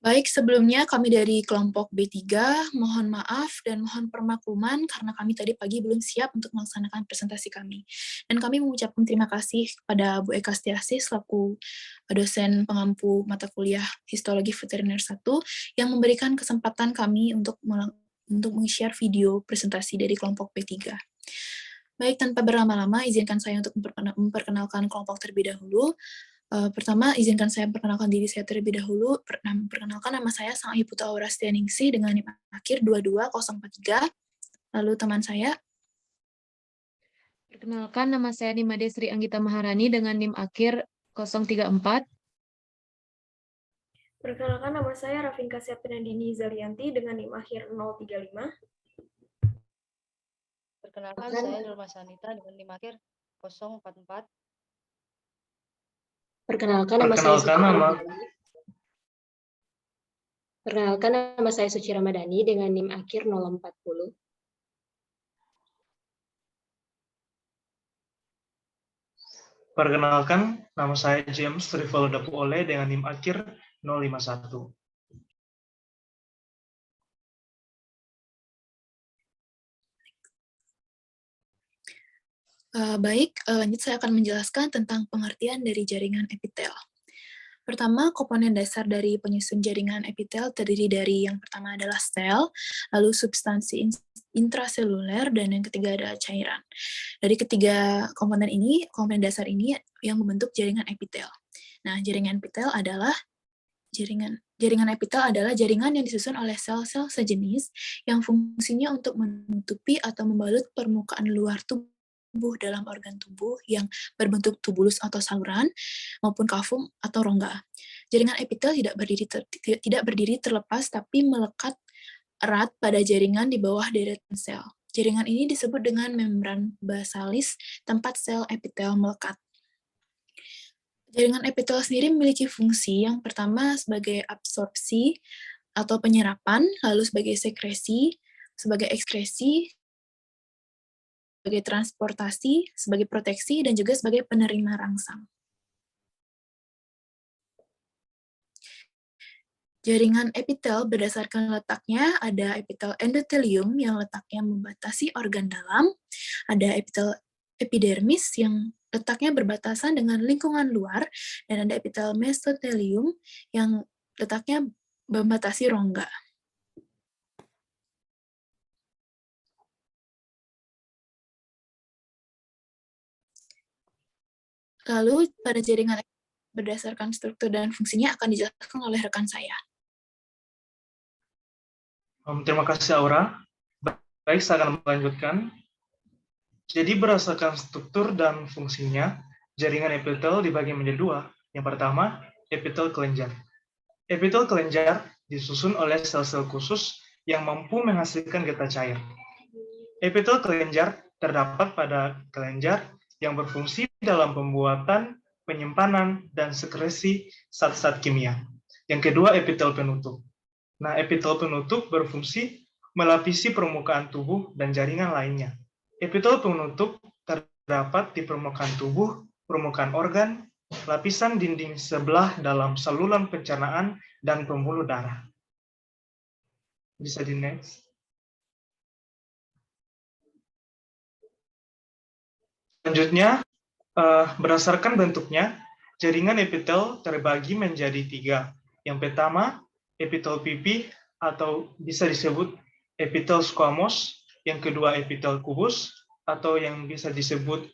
Baik, sebelumnya kami dari kelompok B3 mohon maaf dan mohon permakluman karena kami tadi pagi belum siap untuk melaksanakan presentasi kami. Dan kami mengucapkan terima kasih kepada Bu Eka Stiasih selaku dosen pengampu mata kuliah Histologi Veteriner 1 yang memberikan kesempatan kami untuk meng-share video presentasi dari kelompok B3. Baik, tanpa berlama-lama, izinkan saya untuk memperkenalkan kelompok terlebih dahulu. Pertama, izinkan saya memperkenalkan diri saya terlebih dahulu. Perkenalkan, nama saya Sang Putu Aura Setianingsih dengan NIM akhir 22043. Lalu teman saya. Perkenalkan, nama saya Nimade Sri Anggita Maharani dengan NIM akhir 034. Perkenalkan, nama saya Rafinka Septiandini Zalianti dengan NIM akhir 035. Perkenalkan, saya Nurma Sanita dengan NIM akhir 044. Perkenalkan, nama saya Suci Ramadhani dengan NIM akhir 040. Perkenalkan, nama saya James Trivolo Dapu Ole dengan NIM akhir 051. Baik, lanjut saya akan menjelaskan tentang pengertian dari jaringan epitel. Pertama, komponen dasar dari penyusun jaringan epitel terdiri dari yang pertama adalah sel, lalu substansi intraseluler, dan yang ketiga adalah cairan. Dari ketiga komponen dasar ini yang membentuk jaringan epitel. Nah, jaringan epitel adalah jaringan yang disusun oleh sel-sel sejenis yang fungsinya untuk menutupi atau membalut permukaan luar tubuh dalam organ tubuh yang berbentuk tubulus atau saluran maupun kavum atau rongga. Jaringan epitel tidak berdiri terlepas tapi melekat erat pada jaringan di bawah deretan sel. Jaringan ini disebut dengan membran basalis tempat sel epitel melekat. Jaringan epitel sendiri memiliki fungsi yang pertama sebagai absorpsi atau penyerapan, lalu sebagai sekresi, sebagai ekskresi, sebagai transportasi, sebagai proteksi, dan juga sebagai penerima rangsang. Jaringan epitel berdasarkan letaknya ada epitel endotelium yang letaknya membatasi organ dalam, ada epitel epidermis yang letaknya berbatasan dengan lingkungan luar, dan ada epitel mesotelium yang letaknya membatasi rongga. Lalu pada jaringan berdasarkan struktur dan fungsinya akan dijelaskan oleh rekan saya. Terima kasih Aura. Baik, saya akan melanjutkan. Jadi berdasarkan struktur dan fungsinya, jaringan epitel dibagi menjadi dua. Yang pertama, epitel kelenjar. Epitel kelenjar disusun oleh sel-sel khusus yang mampu menghasilkan getah cair. Epitel kelenjar terdapat pada kelenjar yang berfungsi dalam pembuatan, penyimpanan, dan sekresi zat-zat kimia. Yang kedua, epitel penutup. Nah, epitel penutup berfungsi melapisi permukaan tubuh dan jaringan lainnya. Epitel penutup terdapat di permukaan tubuh, permukaan organ, lapisan dinding sebelah dalam saluran pencernaan, dan pembuluh darah. Bisa di next. Selanjutnya, berdasarkan bentuknya, jaringan epitel terbagi menjadi tiga. Yang pertama, epitel pipi atau bisa disebut epitel squamous, yang kedua epitel kubus atau yang bisa disebut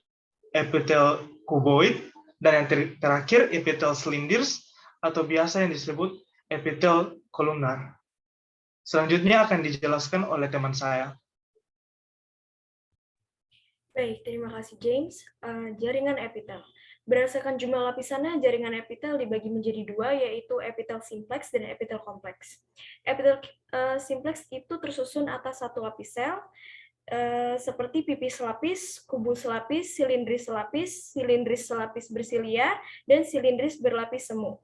epitel kuboid, dan yang terakhir epitel cylinders atau biasa yang disebut epitel kolumnar. Selanjutnya akan dijelaskan oleh teman saya. Baik, terima kasih James. Jaringan epitel. Berdasarkan jumlah lapisannya, jaringan epitel dibagi menjadi dua, yaitu epitel simplex dan epitel kompleks. Epitel simplex itu tersusun atas satu lapis sel, seperti pipi selapis, kubus selapis, silindris selapis bersilia, dan silindris berlapis semu.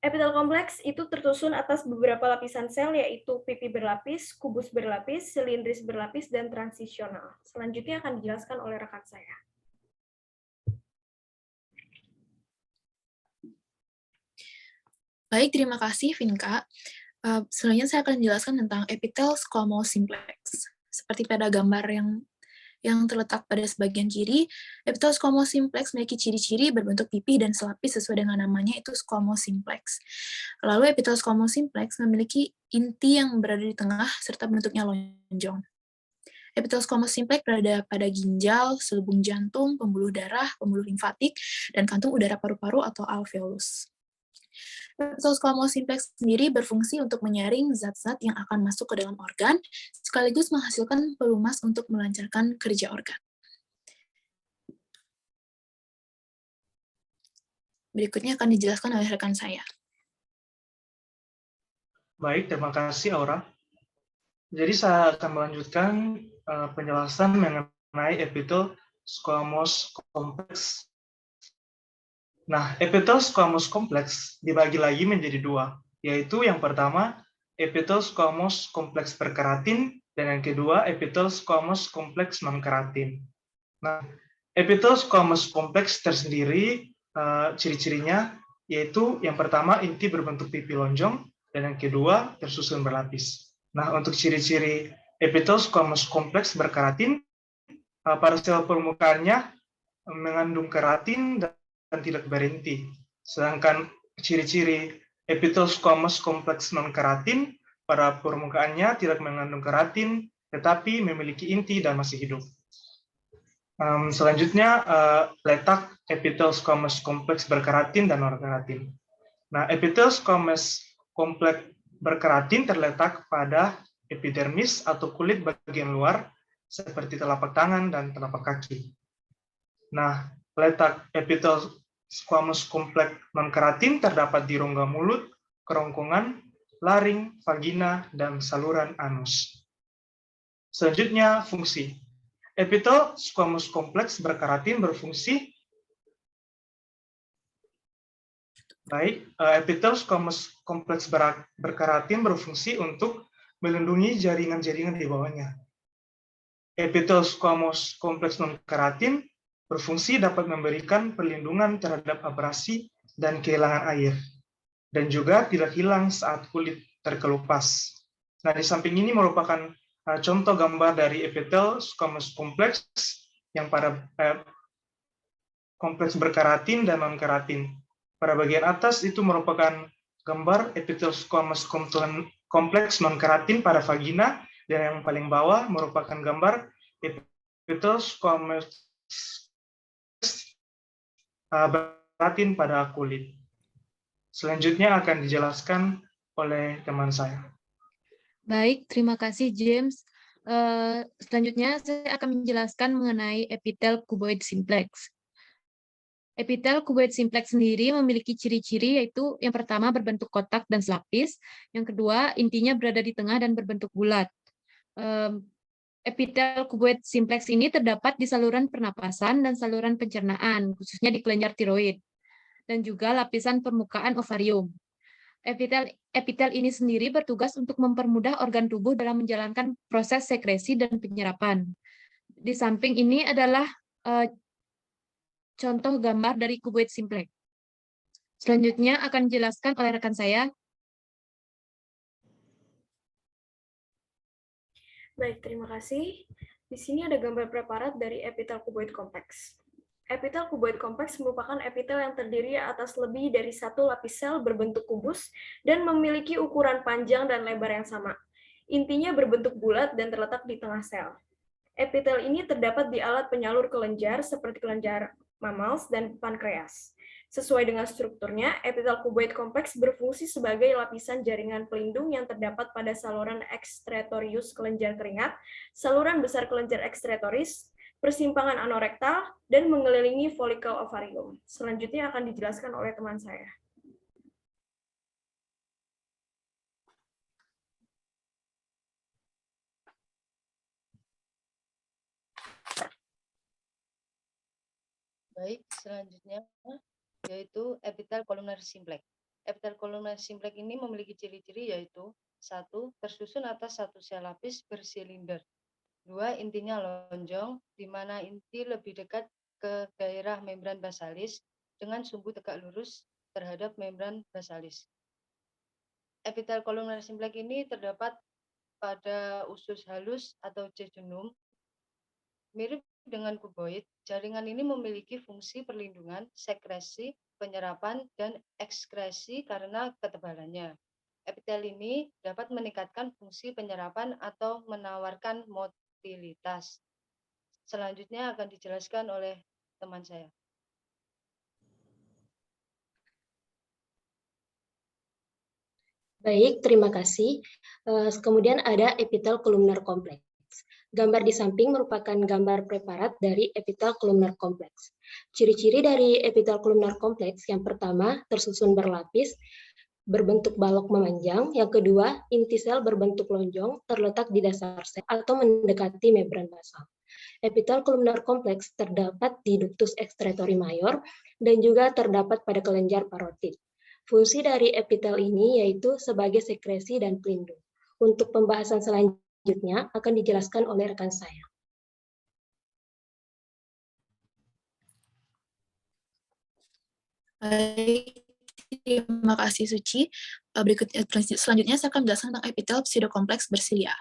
Epitel kompleks itu tersusun atas beberapa lapisan sel, yaitu pipi berlapis, kubus berlapis, silindris berlapis, dan transisional. Selanjutnya akan dijelaskan oleh rekan saya. Baik, terima kasih Vinka. Selanjutnya saya akan menjelaskan tentang epitel squamous simplex. Seperti pada gambar yang terletak pada sebagian kiri, epitel squamous simplex memiliki ciri-ciri berbentuk pipih dan selapis sesuai dengan namanya, itu squamous simplex. Lalu epitel squamous simplex memiliki inti yang berada di tengah serta bentuknya lonjong. Epitel squamous simplex berada pada ginjal, selubung jantung, pembuluh darah, pembuluh limfatik, dan kantung udara paru-paru atau alveolus. Epitel squamous simplex sendiri berfungsi untuk menyaring zat-zat yang akan masuk ke dalam organ, sekaligus menghasilkan pelumas untuk melancarkan kerja organ. Berikutnya akan dijelaskan oleh rekan saya. Baik, terima kasih Aura. Jadi saya akan melanjutkan penjelasan mengenai epitel squamous complex. Nah, epitel squamous complex dibagi lagi menjadi dua, yaitu yang pertama epitel squamous complex berkeratin dan yang kedua epitel squamous complex non-keratin. Nah, epitel squamous complex tersendiri ciri-cirinya yaitu yang pertama inti berbentuk pipi lonjong dan yang kedua tersusun berlapis. Nah, untuk ciri-ciri epitel squamous complex berkeratin, pada sel permukaannya mengandung keratin dan tidak berinti. Sedangkan ciri-ciri epitel squamous complex non-keratin pada permukaannya tidak mengandung keratin, tetapi memiliki inti dan masih hidup. Selanjutnya, letak epitel squamous complex berkeratin dan non-keratin. Nah, epitel squamous complex berkeratin terletak pada epidermis atau kulit bagian luar seperti telapak tangan dan telapak kaki. Nah, letak epitel squamous complex non-keratin terdapat di rongga mulut, kerongkongan, laring, vagina, dan saluran anus. Selanjutnya, fungsi. Epitel squamous complex berkeratin berfungsi baik. Epitel squamous complex berkeratin berfungsi untuk melindungi jaringan-jaringan di bawahnya. Epitel squamous complex non-keratin berfungsi dapat memberikan perlindungan terhadap abrasi dan kehilangan air, dan juga tidak hilang saat kulit terkelupas. Nah, di samping ini merupakan contoh gambar dari epitel squamous complex yang pada kompleks berkeratin dan non-keratin. Pada bagian atas itu merupakan gambar epitel squamous complex non-keratin pada vagina, dan yang paling bawah merupakan gambar epitel squamous keratin pada kulit. Selanjutnya akan dijelaskan oleh teman saya. Baik, terima kasih James. Selanjutnya saya akan menjelaskan mengenai epitel cuboid simplex. Epitel cuboid simplex sendiri memiliki ciri-ciri yaitu yang pertama berbentuk kotak dan selapis, yang kedua intinya berada di tengah dan berbentuk bulat. Epitel cuboid simplex ini terdapat di saluran pernapasan dan saluran pencernaan, khususnya di kelenjar tiroid, dan juga lapisan permukaan ovarium. Epitel ini sendiri bertugas untuk mempermudah organ tubuh dalam menjalankan proses sekresi dan penyerapan. Di samping ini adalah contoh gambar dari cuboid simplex. Selanjutnya akan dijelaskan oleh rekan saya. Baik, terima kasih. Di sini ada gambar preparat dari epitel cuboid kompleks. Epitel cuboid kompleks merupakan epitel yang terdiri atas lebih dari satu lapis sel berbentuk kubus dan memiliki ukuran panjang dan lebar yang sama. Intinya berbentuk bulat dan terletak di tengah sel. Epitel ini terdapat di alat penyalur kelenjar seperti kelenjar mammals dan pankreas. Sesuai dengan strukturnya, epitel cuboid kompleks berfungsi sebagai lapisan jaringan pelindung yang terdapat pada saluran excretorius kelenjar keringat, saluran besar kelenjar excretoris, persimpangan anorektal, dan mengelilingi folikel ovarium. Selanjutnya akan dijelaskan oleh teman saya. Baik, selanjutnya yaitu epitel columnar simplex. Epitel columnar simplex ini memiliki ciri-ciri yaitu 1. Tersusun atas satu sel lapis bersilinder. 2. Intinya lonjong, di mana inti lebih dekat ke daerah membran basalis dengan sumbu tegak lurus terhadap membran basalis. Epitel kolumnar simplex ini terdapat pada usus halus atau jejunum. Mirip dengan kuboid, jaringan ini memiliki fungsi perlindungan, sekresi, penyerapan, dan ekskresi karena ketebalannya. Epitel ini dapat meningkatkan fungsi penyerapan atau menawarkan motilitas. Selanjutnya akan dijelaskan oleh teman saya. Baik, terima kasih. Kemudian ada epitel kolumnar kompleks. Gambar di samping merupakan gambar preparat dari epitel kolumnar kompleks. Ciri-ciri dari epitel kolumnar kompleks yang pertama, tersusun berlapis, berbentuk balok memanjang. Yang kedua, inti sel berbentuk lonjong, terletak di dasar sel atau mendekati membran basal. Epitel kolumnar kompleks terdapat di ductus excretory mayor dan juga terdapat pada kelenjar parotid. Fungsi dari epitel ini yaitu sebagai sekresi dan pelindung. Untuk pembahasan selanjutnya akan dijelaskan oleh rekan saya. Baik, terima kasih Suci. Selanjutnya saya akan menjelaskan tentang epitel pseudokompleks bersilia.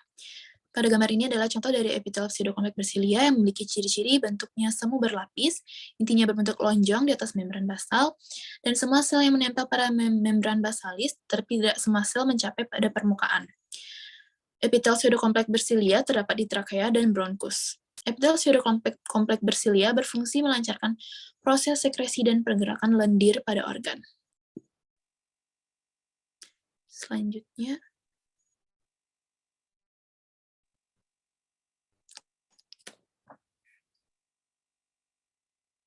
Pada gambar ini adalah contoh dari epitel pseudokompleks bersilia yang memiliki ciri-ciri bentuknya semu berlapis, intinya berbentuk lonjong di atas membran basal, dan semua sel yang menempel pada membran basalis, tetapi tidak semua sel mencapai pada permukaan. Epitel pseudokompleks bersilia terdapat di trakea dan bronkus. Epitel pseudokompleks bersilia berfungsi melancarkan proses sekresi dan pergerakan lendir pada organ. Selanjutnya,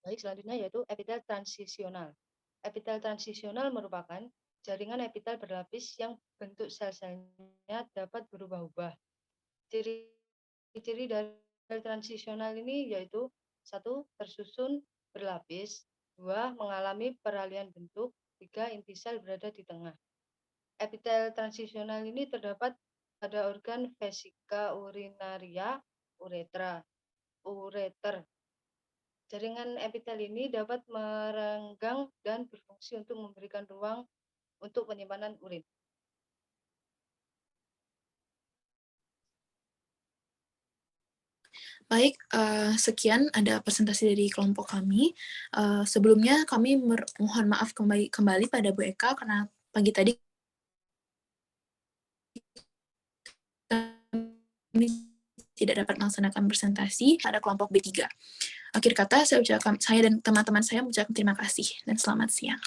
Baik, selanjutnya yaitu epitel transisional. Epitel transisional merupakan jaringan epitel berlapis yang bentuk sel-selnya dapat berubah-ubah. Ciri-ciri dari transisional ini yaitu 1. Tersusun berlapis, 2. Mengalami peralihan bentuk, 3. Inti sel berada di tengah. Epitel transisional ini terdapat pada organ vesika urinaria, ureter. Jaringan epitel ini dapat merenggang dan berfungsi untuk memberikan ruang untuk penyimpanan urin. baik, sekian ada presentasi dari kelompok kami. Sebelumnya kami mohon maaf kembali pada Bu Eka karena pagi tadi kami tidak dapat melaksanakan presentasi pada kelompok B3. Akhir kata, saya dan teman-teman saya mengucapkan terima kasih dan selamat siang.